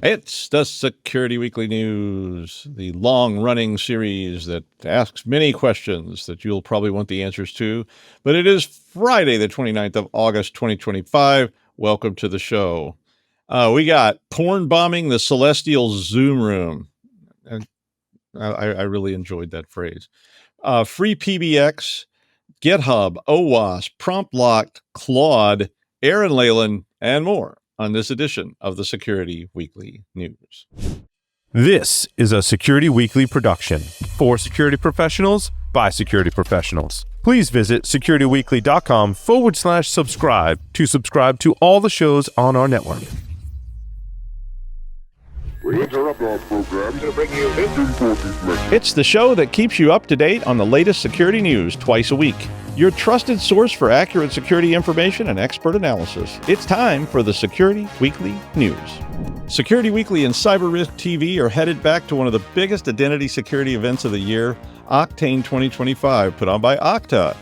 It's the Security Weekly News, the long-running series that asks many questions that you'll probably want the answers to. But it is Friday, the 29th of August, 2025. Welcome to the show. We got porn bombing the celestial Zoom room. And I really enjoyed that phrase. FreePBX, GitHub, OWASP, Promptlock, Claude, Aaran Leyland, and more on this edition of the Security Weekly News. This is a Security Weekly production for security professionals by security professionals. Please visit securityweekly.com/subscribe to subscribe to all the shows on our network. We interrupt our program to bring you this important message. It's the show that keeps you up to date on the latest security news twice a week. Your trusted source for accurate security information and expert analysis. It's time for the Security Weekly News. Security Weekly and Cyber Risk TV are headed back to one of the biggest identity security events of the year, Octane 2025, put on by Okta.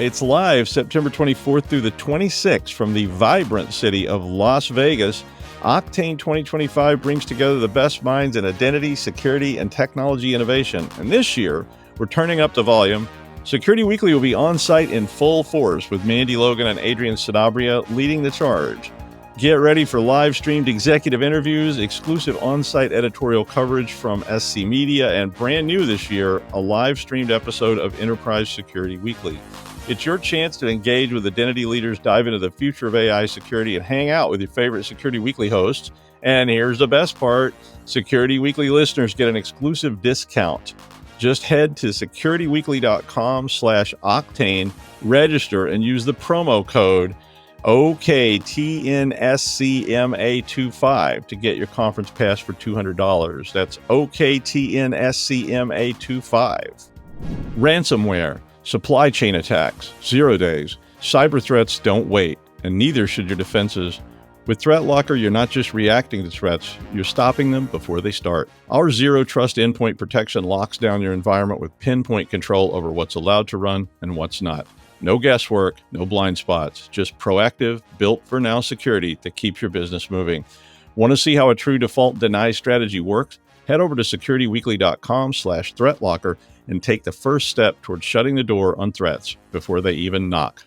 It's live September 24th through the 26th from the vibrant city of Las Vegas. Octane 2025 brings together the best minds in identity, security, and technology innovation. And this year, we're turning up the volume. Security Weekly will be on site in full force with Mandy Logan and Adrian Sanabria leading the charge. Get ready for live-streamed executive interviews, exclusive on-site editorial coverage from SC Media, and brand new this year, a live-streamed episode of Enterprise Security Weekly. It's your chance to engage with identity leaders, dive into the future of AI security, and hang out with your favorite Security Weekly hosts. And here's the best part. Security Weekly listeners get an exclusive discount. Just head to securityweekly.com/octane, register, and use the promo code OKTNSCMA25 to get your conference pass for $200. That's OKTNSCMA25. Ransomware, supply chain attacks, 0 days. Cyber threats don't wait, and neither should your defenses. With ThreatLocker, you're not just reacting to threats, you're stopping them before they start. Our zero trust endpoint protection locks down your environment with pinpoint control over what's allowed to run and what's not. No guesswork, no blind spots, just proactive, built for now security that keeps your business moving. Want to see how a true default deny strategy works? Head over to securityweekly.com/threatlocker and take the first step towards shutting the door on threats before they even knock.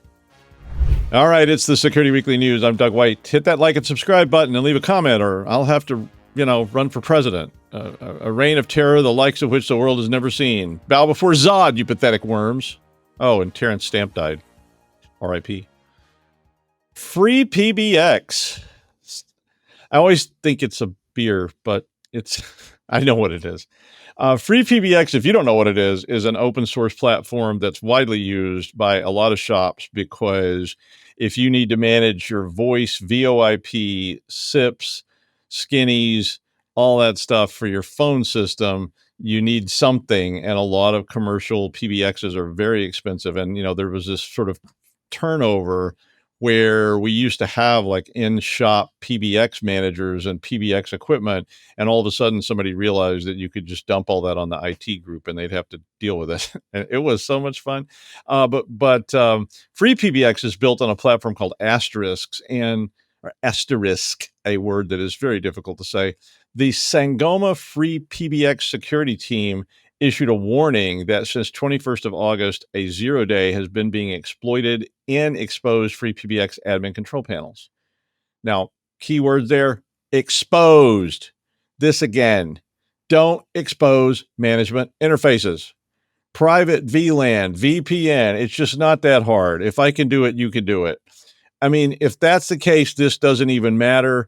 All right, it's the Security Weekly News. I'm Doug White. Hit that like and subscribe button and leave a comment, or I'll have to, run for president. A reign of terror, the likes of which the world has never seen. Bow before Zod, you pathetic worms. Oh, and Terrence Stamp died. R.I.P. FreePBX. I always think it's a beer, but I know what it is. FreePBX, if you don't know what it is an open source platform that's widely used by a lot of shops, because if you need to manage your voice, VoIP, SIPs, skinnies, all that stuff for your phone system, you need something. And a lot of commercial PBXs are very expensive. And, there was this sort of turnover where we used to have like in-shop PBX managers and PBX equipment, and all of a sudden somebody realized that you could just dump all that on the IT group and they'd have to deal with it. And it was so much fun. But FreePBX is built on a platform called Asterisk, a word that is very difficult to say. The Sangoma FreePBX security team issued a warning that since 21st of August, a 0 day has been being exploited in exposed FreePBX admin control panels. Now, keywords there, exposed. This again, don't expose management interfaces. Private VLAN, VPN, it's just not that hard. If I can do it, you can do it. I mean, if that's the case, this doesn't even matter.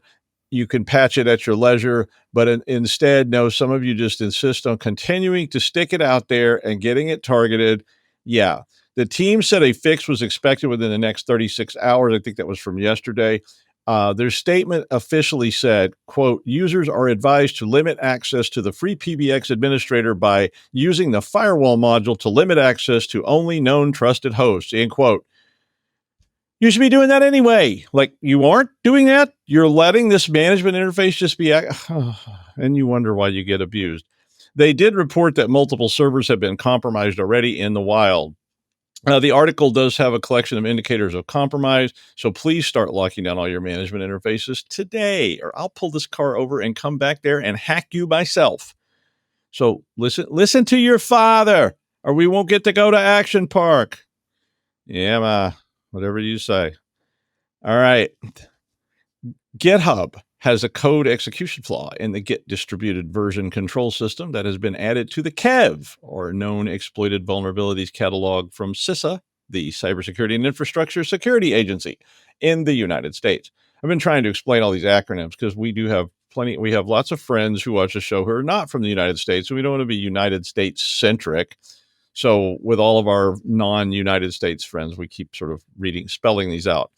You can patch it at your leisure, but instead, no, some of you just insist on continuing to stick it out there and getting it targeted. Yeah, the team said a fix was expected within the next 36 hours. I think that was from yesterday. Their statement officially said, quote, users are advised to limit access to the FreePBX administrator by using the firewall module to limit access to only known trusted hosts, end quote. You should be doing that anyway. Like, you aren't doing that. You're letting this management interface just be, and you wonder why you get abused. They did report that multiple servers have been compromised already in the wild. The article does have a collection of indicators of compromise, so please start locking down all your management interfaces today, or I'll pull this car over and come back there and hack you myself. So listen to your father, or we won't get to go to Action Park. Yeah, ma, whatever you say. All right. GitHub has a code execution flaw in the Git distributed version control system that has been added to the KEV, or Known Exploited Vulnerabilities Catalog, from CISA, the Cybersecurity and Infrastructure Security Agency in the United States. I've been trying to explain all these acronyms because we have lots of friends who watch the show who are not from the United States, and we don't want to be United States centric. So with all of our non-United States friends, we keep sort of spelling these out.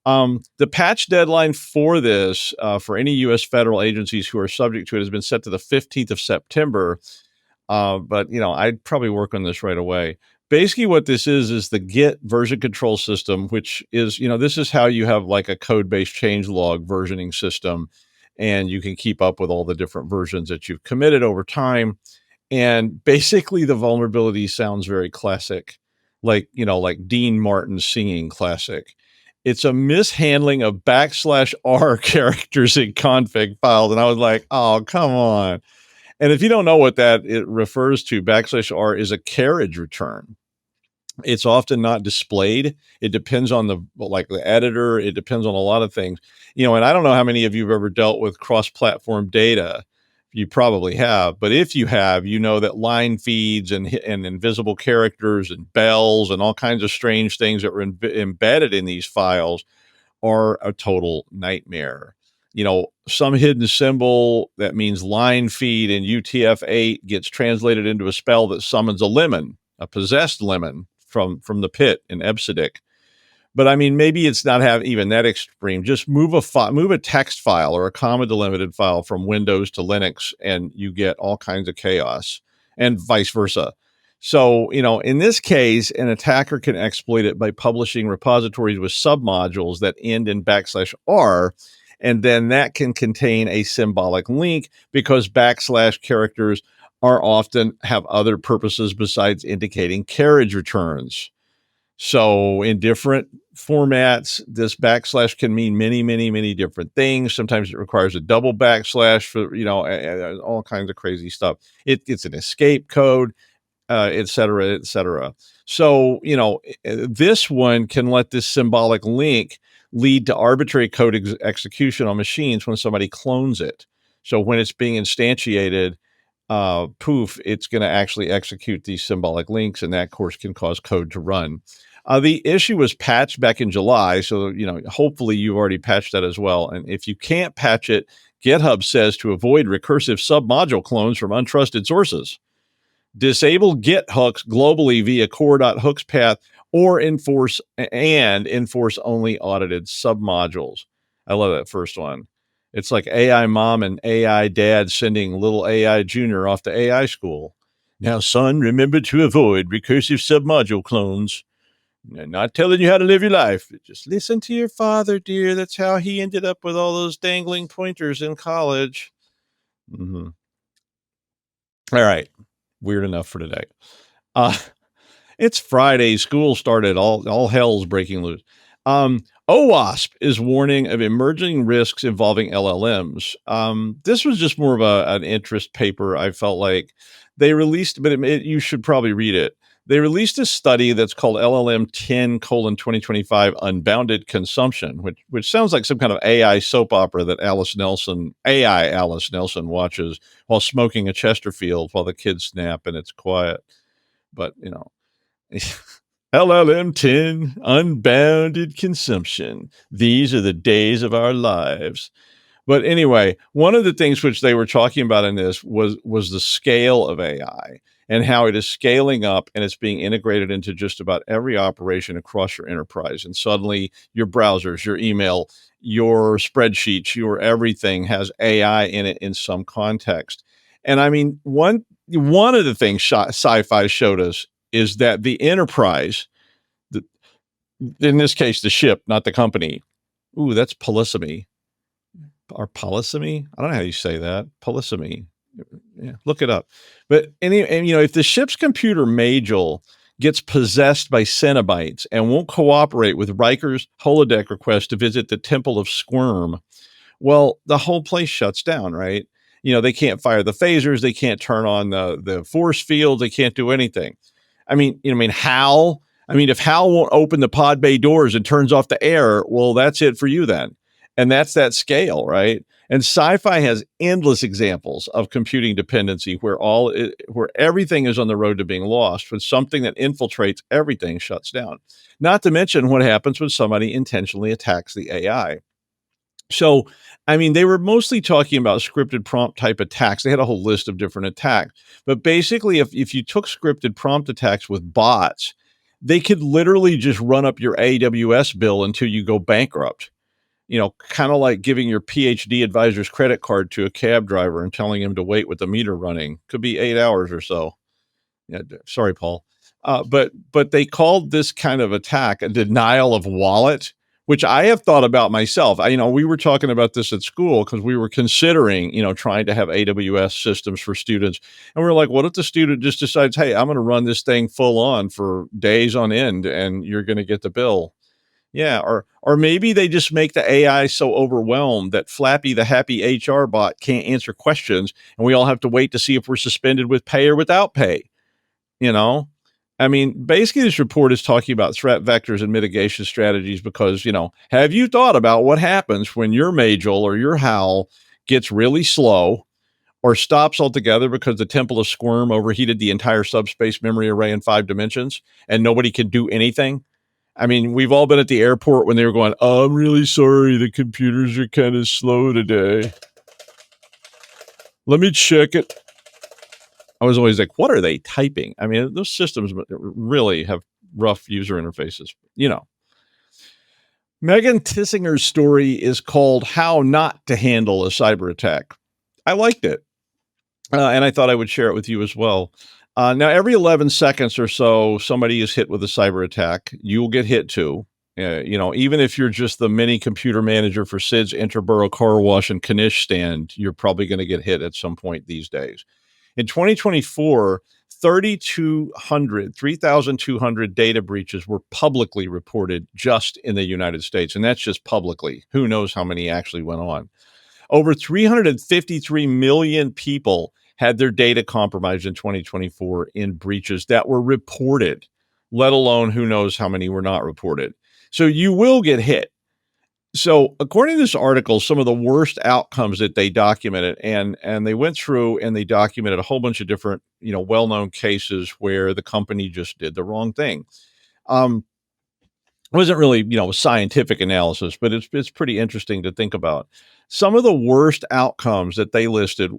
The patch deadline for this, for any U.S. federal agencies who are subject to it, has been set to the 15th of September. But, I'd probably work on this right away. Basically, what this is the Git version control system, which is, this is how you have like a code-based changelog versioning system, and you can keep up with all the different versions that you've committed over time. And basically, the vulnerability sounds very classic, like Dean Martin singing classic. It's a mishandling of /R characters in config files. And I was like, oh, come on. And if you don't know what it refers to, /R is a carriage return. It's often not displayed. It depends on the editor. It depends on a lot of things, and I don't know how many of you have ever dealt with cross-platform data. You probably have, but if you have, you know that line feeds and invisible characters and bells and all kinds of strange things that were embedded in these files are a total nightmare. Some hidden symbol that means line feed in UTF-8 gets translated into a spell that summons a lemon, a possessed lemon from the pit in Ebsidic. But I mean, maybe it's not even that extreme. Just move a text file or a comma delimited file from Windows to Linux, and you get all kinds of chaos, and vice versa. So, in this case, an attacker can exploit it by publishing repositories with submodules that end in /R, and then that can contain a symbolic link, because / characters are often have other purposes besides indicating carriage returns. So in different formats, this / can mean many, many, many different things. Sometimes it requires a double / for, all kinds of crazy stuff. It's an escape code, et cetera, et cetera. So, this one can let this symbolic link lead to arbitrary code execution on machines when somebody clones it. So when it's being instantiated, it's going to actually execute these symbolic links, and that, of course, can cause code to run. The issue was patched back in July, so hopefully you've already patched that as well. And if you can't patch it, GitHub says to avoid recursive submodule clones from untrusted sources, disable Git hooks globally via core.hooks path, or enforce only audited submodules. I love that first one. It's like AI mom and AI dad sending little AI junior off to AI school. Now, son, remember to avoid recursive submodule clones. I'm not telling you how to live your life. Just listen to your father, dear. That's how he ended up with all those dangling pointers in college. Mm-hmm. All right. Weird enough for today. It's Friday. School started. All hell's breaking loose. OWASP is warning of emerging risks involving LLMs. This was just more of an interest paper. I felt like they released, but you should probably read it. They released a study that's called LLM 10:2025 Unbounded Consumption, which sounds like some kind of AI soap opera that AI Alice Nelson watches while smoking a Chesterfield while the kids snap and it's quiet. But, LLM 10 Unbounded Consumption. These are the days of our lives. But anyway, one of the things which they were talking about in this was the scale of AI and how it is scaling up, and it's being integrated into just about every operation across your enterprise. And suddenly your browsers, your email, your spreadsheets, your everything has AI in it in some context. And I mean, one of the things sci-fi showed us is that the enterprise, in this case, the ship, not the company. Ooh, that's polysemy. Or polysemy? I don't know how you say that. Polysemy. Yeah, look it up. But if the ship's computer module gets possessed by Cenobites and won't cooperate with Riker's holodeck request to visit the Temple of Squirm. Well, the whole place shuts down, right? They can't fire the phasers, they can't turn on the force fields, they can't do anything. Hal. If Hal won't open the pod bay doors and turns off the air, well, that's it for you then. And that's that scale, right? And sci-fi has endless examples of computing dependency where everything is on the road to being lost when something that infiltrates everything shuts down. Not to mention what happens when somebody intentionally attacks the AI. So, they were mostly talking about scripted prompt type attacks. They had a whole list of different attacks. But basically, if you took scripted prompt attacks with bots, they could literally just run up your AWS bill until you go bankrupt. Kind of like giving your PhD advisor's credit card to a cab driver and telling him to wait with the meter running. Could be 8 hours or so. Yeah, sorry, Paul. But they called this kind of attack a denial of wallet, which I have thought about myself. We were talking about this at school because we were considering, trying to have AWS systems for students. And we're like, what if the student just decides, hey, I'm going to run this thing full on for days on end and you're going to get the bill? Yeah. Or maybe they just make the AI so overwhelmed that Flappy, the happy HR bot, can't answer questions. And we all have to wait to see if we're suspended with pay or without pay. Basically this report is talking about threat vectors and mitigation strategies because, have you thought about what happens when your Majel or your Hal gets really slow or stops altogether because the Temple of Squirm overheated the entire subspace memory array in 5 dimensions and nobody can do anything? We've all been at the airport when they were going, oh, I'm really sorry, the computers are kind of slow today. Let me check it. I was always like, what are they typing? Those systems really have rough user interfaces. Megan Tissinger's story is called How Not to Handle a Cyber Attack. I liked it. And I thought I would share it with you as well. Now, every 11 seconds or so, somebody is hit with a cyber attack. You'll get hit too. Even if you're just the mini computer manager for Sid's Interborough Car Wash and Knish stand, you're probably going to get hit at some point these days. In 2024, 3,200 data breaches were publicly reported just in the United States. And that's just publicly. Who knows how many actually went on? Over 353 million people had their data compromised in 2024 in breaches that were reported, let alone who knows how many were not reported. So you will get hit. So according to this article, some of the worst outcomes that they documented, and they went through and they documented a whole bunch of different, well-known cases where the company just did the wrong thing. It wasn't really, scientific analysis, but it's pretty interesting to think about. Some of the worst outcomes that they listed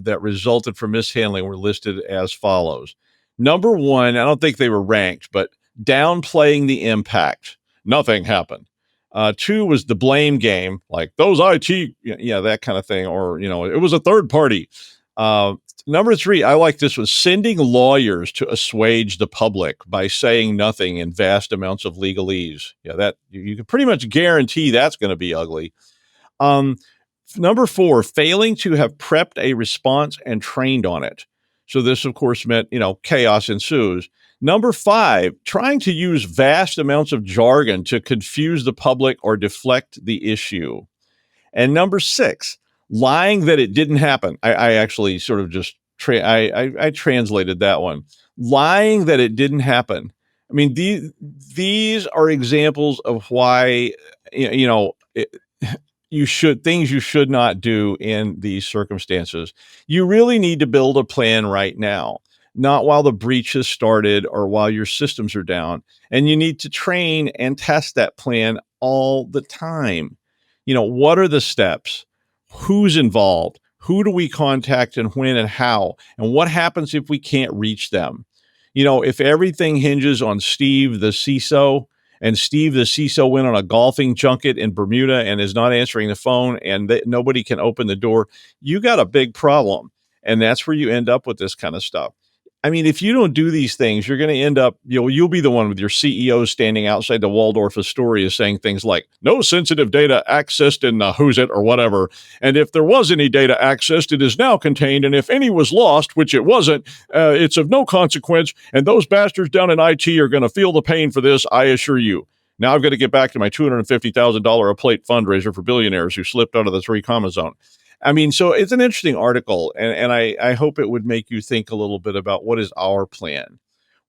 that resulted from mishandling were listed as follows. Number one, I don't think they were ranked, but downplaying the impact. Nothing happened. 2 was the blame game, like those IT, that kind of thing. Or, it was a third party. Number 3, I like this one, sending lawyers to assuage the public by saying nothing in vast amounts of legalese. Yeah, that you can pretty much guarantee that's going to be ugly. Number 4, failing to have prepped a response and trained on it. So this, of course, meant, chaos ensues. Number 5, trying to use vast amounts of jargon to confuse the public or deflect the issue. And number 6, lying that it didn't happen. I actually sort of just, I translated that one. Lying that it didn't happen. These are examples of why, things you should not do in these circumstances. You really need to build a plan right now, not while the breach has started or while your systems are down. And you need to train and test that plan all the time. What are the steps? Who's involved? Who do we contact and when and how? And what happens if we can't reach them? If everything hinges on Steve, the CISO, and Steve, the CISO, went on a golfing junket in Bermuda and is not answering the phone and nobody can open the door, you got a big problem. And that's where you end up with this kind of stuff. I mean, if you don't do these things, you're going to end up, you'll be the one with your CEO standing outside the Waldorf Astoria saying things like, no sensitive data accessed in who's it or whatever. And if there was any data accessed, it is now contained. And if any was lost, which it wasn't, it's of no consequence. And those bastards down in IT are going to feel the pain for this, I assure you. Now I've got to get back to my $250,000 a plate fundraiser for billionaires who slipped out of the 3 comma zone. I mean, so it's an interesting article, and I hope it would make you think a little bit about what is our plan.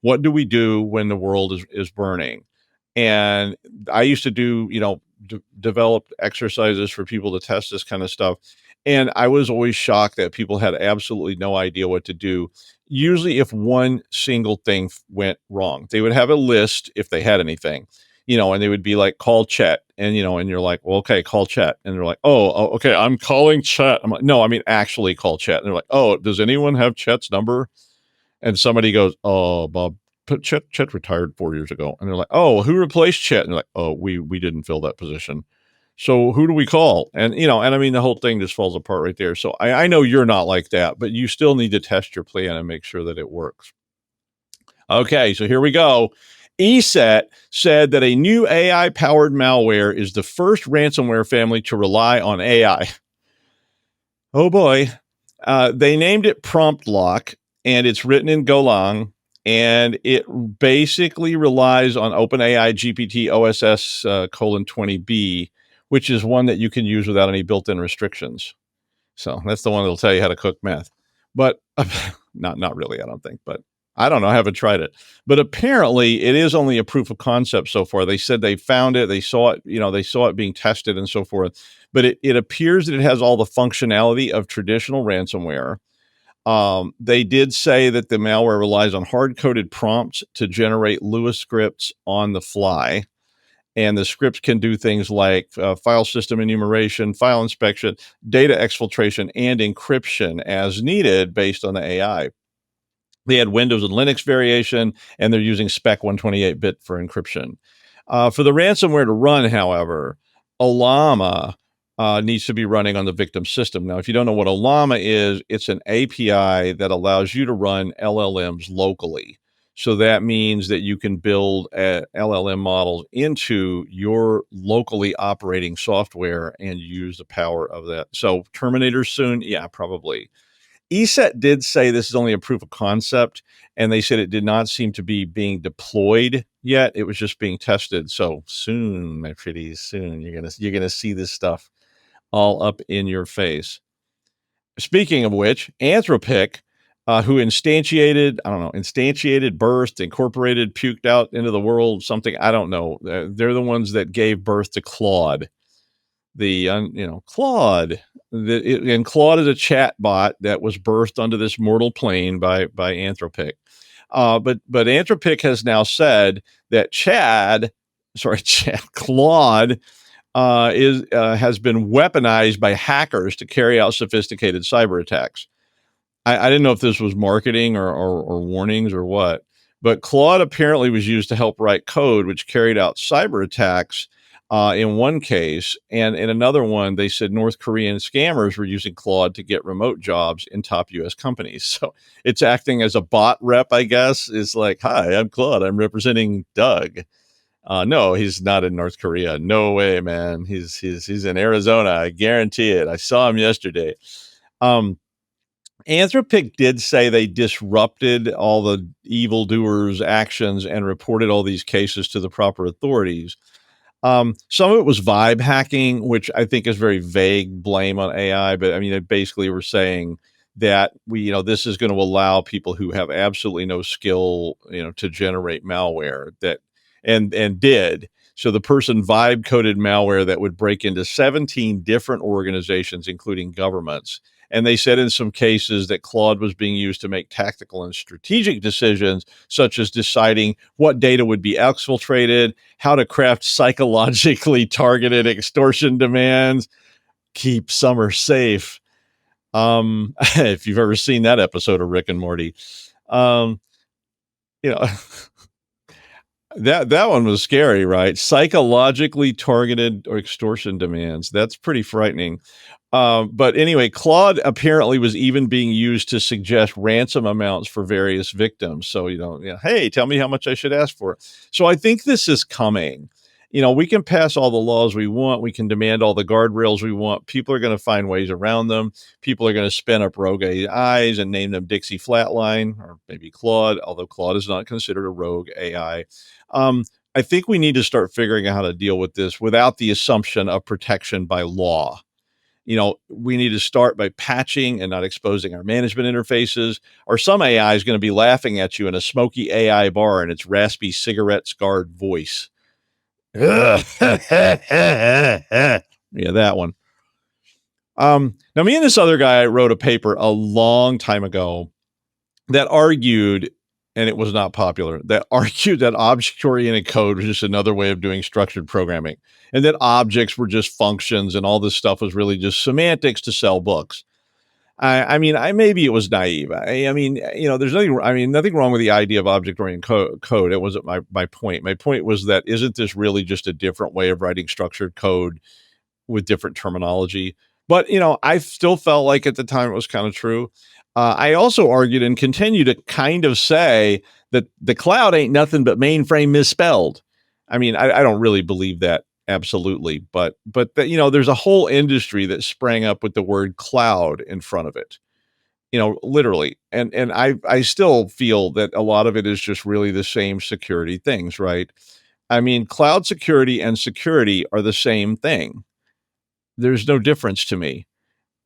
What do we do when the world is burning? And I used to do, develop exercises for people to test this kind of stuff. And I was always shocked that people had absolutely no idea what to do. Usually, if one single thing went wrong, they would have a list if they had anything, and they would be like, call Chet. And, and you're like, well, okay, call Chet. And they're like, oh, okay, I'm calling Chet. I'm like, no, I mean, actually call Chet. And they're like, oh, does anyone have Chet's number? And somebody goes, oh, Bob, Chet retired 4 years ago. And they're like, oh, who replaced Chet? And they're like, oh, we didn't fill that position. So who do we call? And, and I mean, the whole thing just falls apart right there. So I know you're not like that, but you still need to test your plan and make sure that it works. Okay, so here we go. ESET said that a new AI-powered malware is the first ransomware family to rely on AI. Oh boy. They named it Promptlock, and it's written in Golang, and it basically relies on OpenAI GPT OSS :20B, which is one that you can use without any built-in restrictions. So that's the one that'll tell you how to cook meth. But not really, I don't think, but I don't know. I haven't tried it, but apparently it is only a proof of concept so far. They said they found it, they saw it, they saw it being tested and so forth, but it appears that it has all the functionality of traditional ransomware. They did say that the malware relies on hard-coded prompts to generate Lua scripts on the fly. And the scripts can do things like file system enumeration, file inspection, data exfiltration, and encryption as needed based on the AI. They had Windows and Linux variation, and they're using spec 128-bit for encryption. For the ransomware to run, however, Olama needs to be running on the victim system. Now, if you don't know what Olama is, it's an API that allows you to run LLMs locally. So that means that you can build LLM models into your locally operating software and use the power of that. So Terminator soon? Yeah, probably. ESET did say this is only a proof of concept, and they said it did not seem to be being deployed yet. It was just being tested. So soon, my pretties, soon you're gonna see this stuff all up in your face. Speaking of which, Anthropic, who instantiated, birthed, incorporated, puked out into the world, something, I don't know. They're the ones that gave birth to Claude. Claude. And Claude is a chat bot that was birthed onto this mortal plane by Anthropic. But Anthropic has now said that Claude has been weaponized by hackers to carry out sophisticated cyber attacks. I didn't know if this was marketing or warnings or what, but Claude apparently was used to help write code, which carried out cyber attacks in one case. And in another one, they said North Korean scammers were using Claude to get remote jobs in top U.S. companies. So it's acting as a bot rep, I guess. It's like, hi, I'm Claude. I'm representing Doug. No, he's not in North Korea. No way, man. He's in Arizona. I guarantee it. I saw him yesterday. Anthropic did say they disrupted all the evildoers' actions and reported all these cases to the proper authorities. Some of it was vibe hacking, which I think is very vague blame on AI. But I mean, they basically were saying that this is going to allow people who have absolutely no skill, to generate malware and did. So the person vibe coded malware that would break into 17 different organizations, including governments. And they said in some cases that Claude was being used to make tactical and strategic decisions, such as deciding what data would be exfiltrated, how to craft psychologically targeted extortion demands, keep Summer safe. If you've ever seen that episode of Rick and Morty, that one was scary, right? Psychologically targeted or extortion demands. That's pretty frightening. But anyway, Claude apparently was even being used to suggest ransom amounts for various victims. So, hey, tell me how much I should ask for. So I think this is coming. We can pass all the laws we want. We can demand all the guardrails we want. People are going to find ways around them. People are going to spin up rogue AIs and name them Dixie Flatline or maybe Claude, although Claude is not considered a rogue AI. I think we need to start figuring out how to deal with this without the assumption of protection by law. We need to start by patching and not exposing our management interfaces, or some AI is going to be laughing at you in a smoky AI bar in its raspy cigarette scarred voice. Yeah, that one. Now, me and this other guy wrote a paper a long time ago that argued, and it was not popular, that argued that object-oriented code was just another way of doing structured programming, and that objects were just functions, and all this stuff was really just semantics to sell books. I mean, maybe it was naive. I mean, there's nothing wrong with the idea of object-oriented code. It wasn't my point. My point was that isn't this really just a different way of writing structured code with different terminology? But, I still felt like at the time it was kind of true. I also argued and continue to kind of say that the cloud ain't nothing but mainframe misspelled. I mean, I don't really believe that absolutely, but there's a whole industry that sprang up with the word cloud in front of it, literally. And I still feel that a lot of it is just really the same security things, right? I mean, cloud security and security are the same thing. There's no difference to me.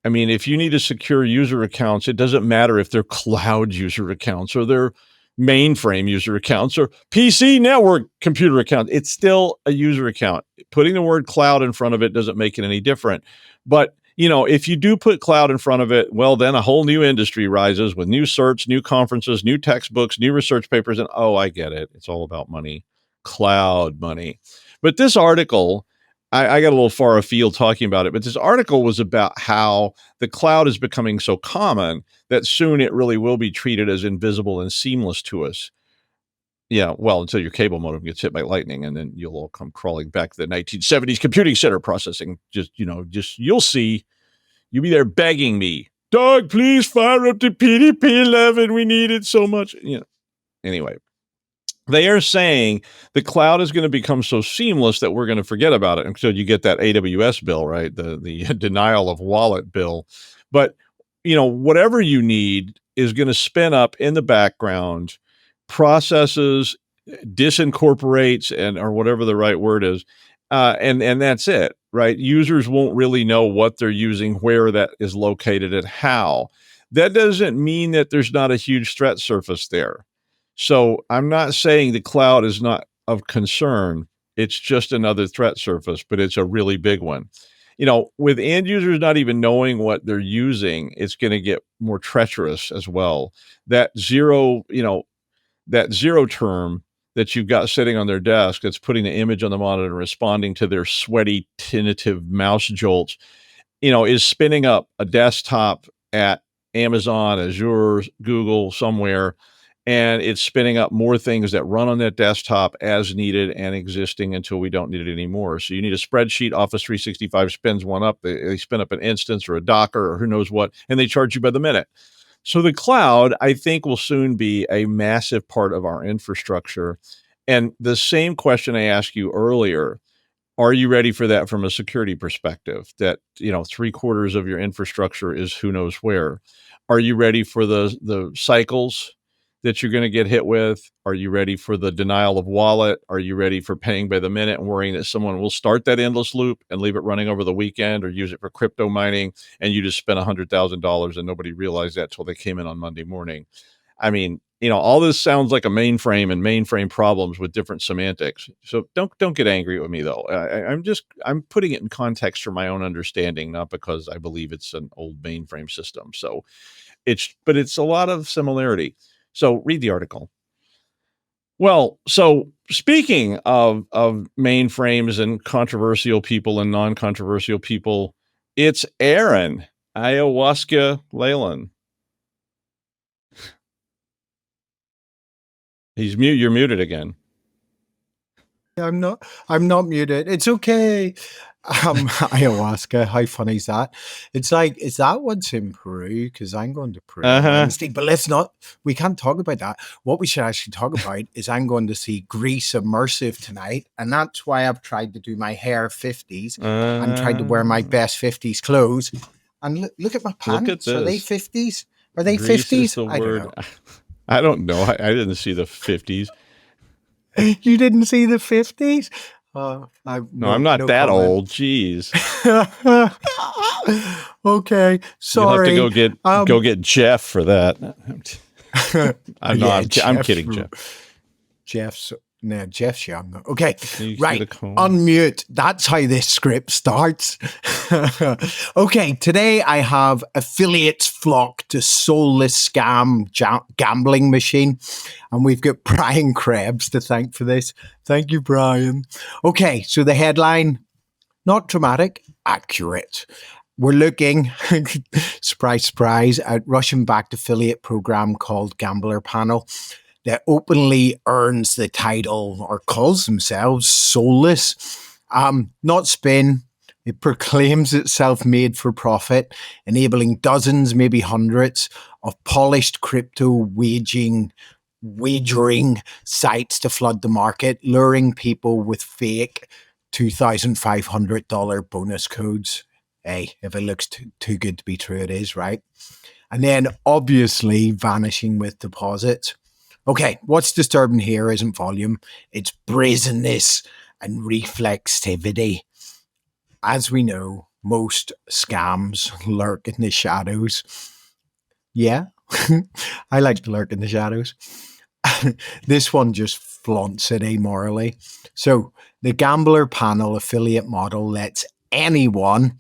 I mean, if you need to secure user accounts, it doesn't matter if they're cloud user accounts or they're mainframe user accounts or PC network computer accounts. It's still a user account. Putting the word cloud in front of it doesn't make it any different. But, if you do put cloud in front of it, well, then a whole new industry rises with new certs, new conferences, new textbooks, new research papers. And I get it. It's all about money, cloud money. But this article, I got a little far afield talking about it, but this article was about how the cloud is becoming so common that soon it really will be treated as invisible and seamless to us. Yeah, well, until your cable modem gets hit by lightning, and then you'll all come crawling back to the 1970s computing center processing. Just you'll see. You'll be there begging me, Doug, please fire up the PDP-11. We need it so much. Anyway. They are saying the cloud is going to become so seamless that we're going to forget about it until you get that AWS bill, right? The denial of wallet bill. But, whatever you need is going to spin up in the background, processes, disincorporates, or whatever the right word is. And that's it, right? Users won't really know what they're using, where that is located, and how. That doesn't mean that there's not a huge threat surface there. So I'm not saying the cloud is not of concern. It's just another threat surface, but it's a really big one. With end users not even knowing what they're using, it's going to get more treacherous as well. That zero term that you've got sitting on their desk that's putting the image on the monitor and responding to their sweaty, tentative mouse jolts, is spinning up a desktop at Amazon, Azure, Google, somewhere. And it's spinning up more things that run on that desktop as needed and existing until we don't need it anymore. So you need a spreadsheet. Office 365 spins one up. They spin up an instance or a Docker or who knows what, and they charge you by the minute. So the cloud, I think, will soon be a massive part of our infrastructure. And the same question I asked you earlier, are you ready for that from a security perspective? That, 3/4 of your infrastructure is who knows where. Are you ready for the cycles that you're going to get hit with? Are you ready for the denial of wallet? Are you ready for paying by the minute and worrying that someone will start that endless loop and leave it running over the weekend or use it for crypto mining and you just spent $100,000 and nobody realized that till they came in on Monday morning? I mean, all this sounds like a mainframe and mainframe problems with different semantics. So don't get angry with me though. I'm putting it in context for my own understanding, not because I believe it's an old mainframe system. So but it's a lot of similarity. So read the article. Well, so speaking of mainframes and controversial people and non-controversial people, it's Aaran Leyland. You're muted again. I'm not muted. It's okay. Ayahuasca. How funny is that? It's like, is that what's in Peru? Because I'm going to Peru on Uh-huh. Wednesday. But let's not. We can't talk about that. What we should actually talk about is I'm going to see Grease Immersive tonight, and that's why I've tried to do my hair 50s and tried to wear my best 50s clothes. And look at my pants. Look at Are they this. 50s? Are they Grease is 50s? the I don't word. know. I don't know. I didn't see the 50s. You didn't see the 50s? No, I'm not that comment. old. Jeez. Okay, sorry. You'll have to go get Jeff for that. I'm kidding, Jeff. Jeff's young. Okay, You see right. the cone? Unmute. That's how this script starts. Okay, today I have affiliates flock to soulless scam gambling machine, and we've got Brian Krebs to thank for this. Thank you, Brian. Okay, so the headline: not dramatic, accurate. We're looking, surprise, surprise, at Russian-backed affiliate program called Gambler Panel that openly earns the title or calls themselves soulless. Not spin. It proclaims itself made for profit, enabling dozens, maybe hundreds of polished crypto wagering sites to flood the market, luring people with fake $2,500 bonus codes. Hey, if it looks too good to be true, it is, right? And then obviously vanishing with deposits. Okay, what's disturbing here isn't volume, it's brazenness and reflexivity. As we know, most scams lurk in the shadows. Yeah, I like to lurk in the shadows. This one just flaunts it amorally. So the Gambler Panel affiliate model lets anyone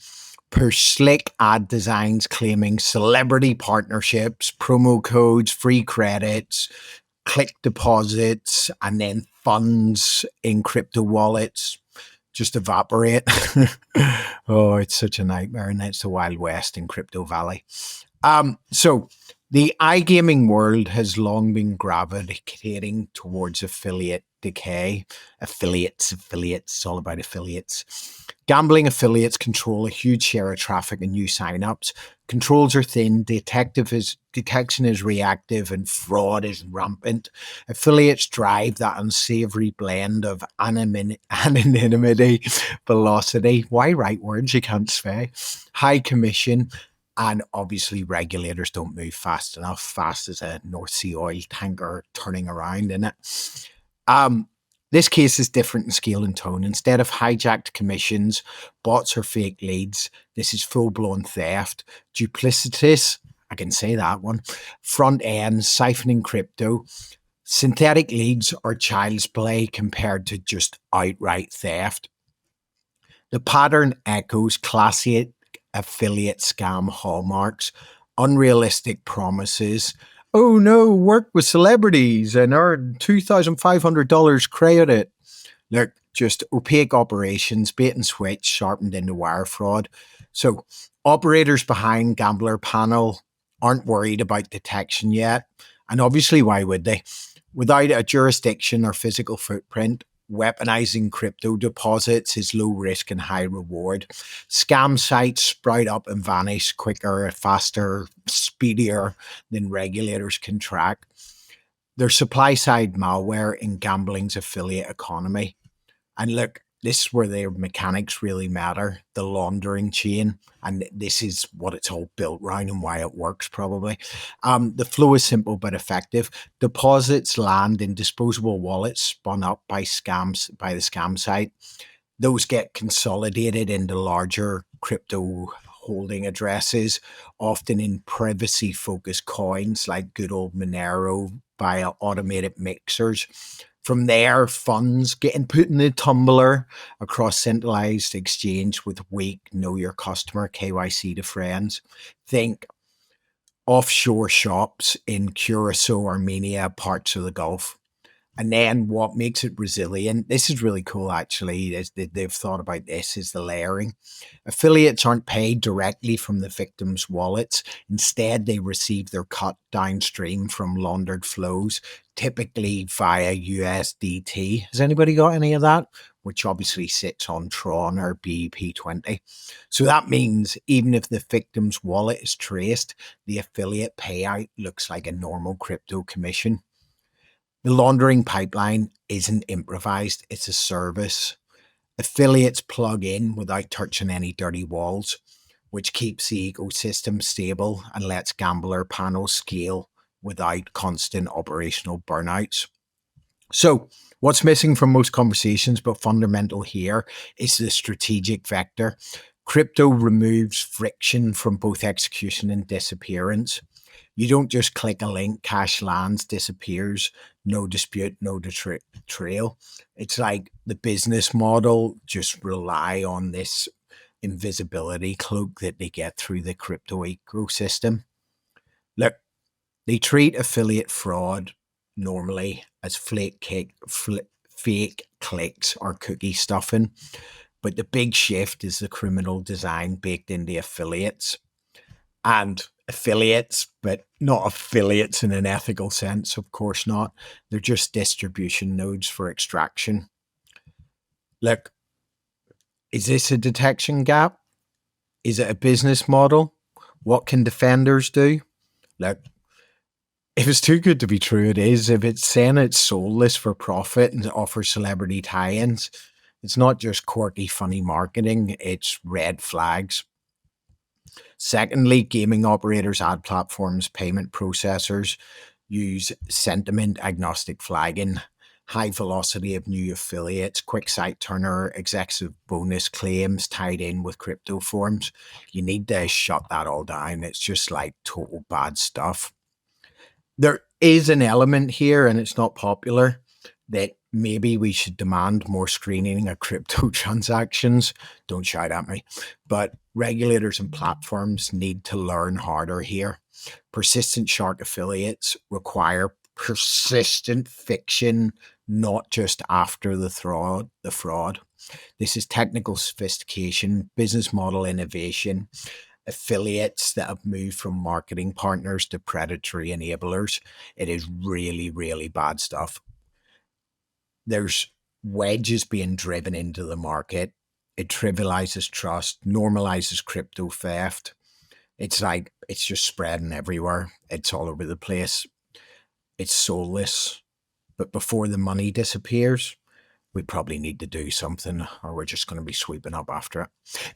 push slick ad designs claiming celebrity partnerships, promo codes, free credits, click deposits, and then funds in crypto wallets just evaporate. Oh, it's such a nightmare, and it's the Wild West in Crypto Valley. So the iGaming world has long been gravitating towards affiliate decay. Affiliates, it's all about affiliates. Gambling affiliates control a huge share of traffic and new signups. Controls are thin, detection is reactive, and fraud is rampant. Affiliates drive that unsavory blend of anonymity, velocity. Why write words you can't say? High commission. And obviously regulators don't move fast enough, fast as a North Sea oil tanker turning around in it. This case is different in scale and tone. Instead of hijacked commissions, bots or fake leads, this is full-blown theft. Duplicitous, I can say that one. Front end, siphoning crypto. Synthetic leads are child's play compared to just outright theft. The pattern echoes classic affiliate scam hallmarks, unrealistic promises. Oh no, work with celebrities and earn $2,500 credit. Look, just opaque operations, bait and switch, sharpened into wire fraud. So operators behind Gambler Panel aren't worried about detection yet. And obviously, why would they? Without a jurisdiction or physical footprint, weaponizing crypto deposits is low risk and high reward. Scam sites sprout up and vanish quicker, faster, speedier than regulators can track. They're supply side malware in gambling's affiliate economy. And look, this is where their mechanics really matter, the laundering chain. And this is what it's all built around and why it works probably. The flow is simple but effective. Deposits land in disposable wallets spun up by the scam site. Those get consolidated into larger crypto holding addresses, often in privacy-focused coins like good old Monero via automated mixers. From there, funds getting put in the tumbler across centralized exchange with weak know your customer KYC to friends. Think offshore shops in Curacao, Armenia, parts of the Gulf. And then what makes it resilient, this is really cool actually, is that they've thought about this, is the layering. Affiliates aren't paid directly from the victims' wallets. Instead, they receive their cut downstream from laundered flows, typically via USDT. Has anybody got any of that? Which obviously sits on Tron or BEP20. So that means even if the victim's wallet is traced, the affiliate payout looks like a normal crypto commission. The laundering pipeline isn't improvised, it's a service. Affiliates plug in without touching any dirty walls, which keeps the ecosystem stable and lets gambler panels scale without constant operational burnouts. So what's missing from most conversations, but fundamental here, is the strategic vector. Crypto removes friction from both execution and disappearance. You don't just click a link, cash lands, disappears, no dispute, no trail. It's like the business model just rely on this invisibility cloak that they get through the crypto ecosystem. Look, they treat affiliate fraud normally as fake clicks or cookie stuffing, but the big shift is the criminal design baked into affiliates. And affiliates, but not affiliates in an ethical sense, of course not. They're just distribution nodes for extraction. Look, is this a detection gap? Is it a business model? What can defenders do? Look, if it's too good to be true, it is. If it's saying it's soulless for profit and offers celebrity tie-ins, it's not just quirky, funny marketing, it's red flags. Secondly, gaming operators, ad platforms, payment processors use sentiment agnostic flagging, high velocity of new affiliates, quick site turner, executive bonus claims tied in with crypto forms. You need to shut that all down. It's just like total bad stuff. There is an element here, and it's not popular, that maybe we should demand more screening of crypto transactions. Don't shout at me. But regulators and platforms need to learn harder here. Persistent shark affiliates require persistent fiction, not just after the fraud. This is technical sophistication, business model innovation, affiliates that have moved from marketing partners to predatory enablers. It is really, really bad stuff. There's wedges being driven into the market. It trivializes trust, normalizes crypto theft. It's like, it's just spreading everywhere. It's all over the place. It's soulless. But before the money disappears, we probably need to do something, or we're just going to be sweeping up after it.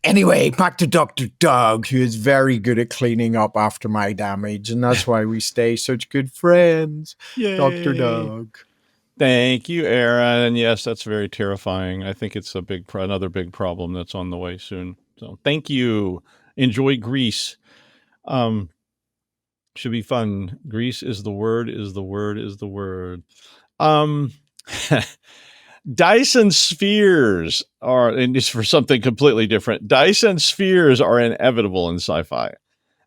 Anyway, back to Dr. Doug, who is very good at cleaning up after my damage, and that's why we stay such good friends. Yay. Dr. Doug. Thank you, Aaron. And yes, that's very terrifying. I think it's a another big problem that's on the way soon. So thank you. Enjoy Greece. Should be fun. Greece is the word, is the word, is the word. Dyson spheres are, and it's for something completely different. Dyson spheres are inevitable in sci-fi.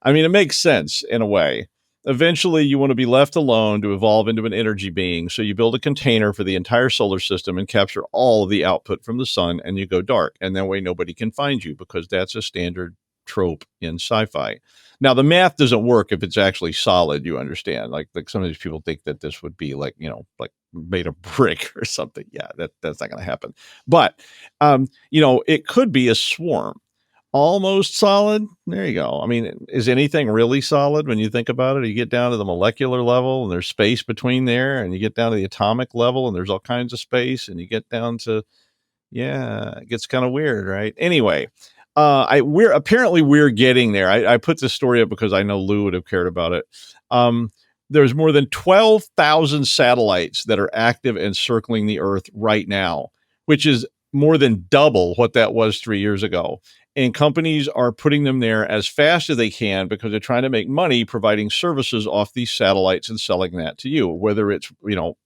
I mean, it makes sense in a way. Eventually, you want to be left alone to evolve into an energy being. So you build a container for the entire solar system and capture all of the output from the sun, and you go dark. And that way nobody can find you, because that's a standard trope in sci-fi. Now, the math doesn't work if it's actually solid, you understand. Like some of these people think that this would be like, like made of brick or something. Yeah, that's not going to happen. But, it could be a swarm. Almost solid. There you go. I mean, is anything really solid when you think about it? You get down to the molecular level and there's space between there, and you get down to the atomic level and there's all kinds of space, and you get down to, it gets kind of weird, right? Anyway, we're getting there. I put this story up because I know Lou would have cared about it. There's more than 12,000 satellites that are active and circling the Earth right now, which is more than double what that was 3 years ago. And companies are putting them there as fast as they can because they're trying to make money providing services off these satellites and selling that to you, whether it's,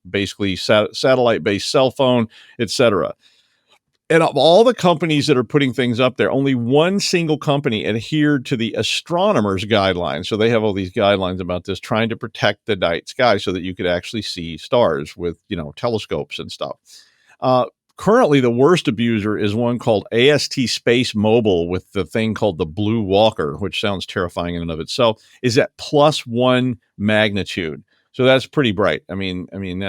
basically satellite-based cell phone, etc. And of all the companies that are putting things up there, only one single company adhered to the astronomers' guidelines. So they have all these guidelines about this, trying to protect the night sky so that you could actually see stars with, telescopes and stuff. Currently, the worst abuser is one called AST Space Mobile with the thing called the Blue Walker, which sounds terrifying in and of itself, is at +1 magnitude. So that's pretty bright. I mean, and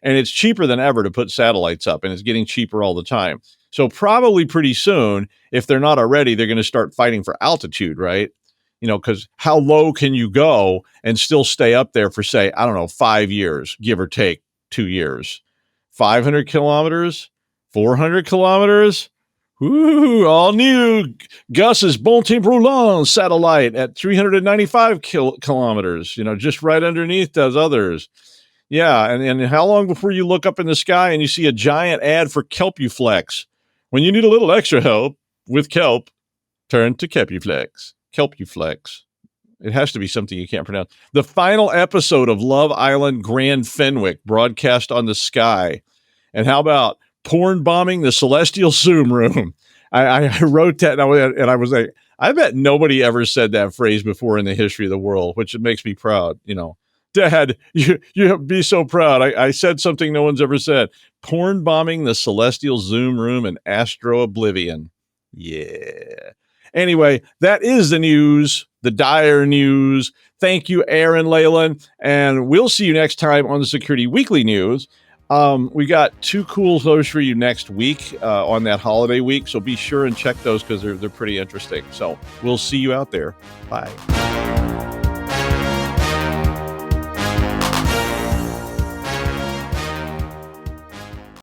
it's cheaper than ever to put satellites up, and it's getting cheaper all the time. So probably pretty soon, if they're not already, they're going to start fighting for altitude, right? Because how low can you go and still stay up there for, say, I don't know, 5 years, give or take 2 years? 500 kilometers? 400 kilometers? Ooh, all new Gus's Bon Temps Roulant satellite at 395 kilometers, just right underneath those others. Yeah, and how long before you look up in the sky and you see a giant ad for Kelpuflex? When you need a little extra help with kelp, turn to Kelpuflex. Kelpuflex. It has to be something you can't pronounce. The final episode of Love Island Grand Fenwick broadcast on the sky. And how about porn bombing the celestial Zoom room? I wrote that and I was like, I bet nobody ever said that phrase before in the history of the world, which makes me proud. Dad, you be so proud. I said something no one's ever said. Porn bombing the celestial Zoom room and Astro Oblivion. Yeah. Anyway, that is the news, the dire news. Thank you, Aaran Leyland. And we'll see you next time on the Security Weekly News. We got 2 cool shows for you next week on that holiday week. So be sure and check those because they're pretty interesting. So we'll see you out there. Bye.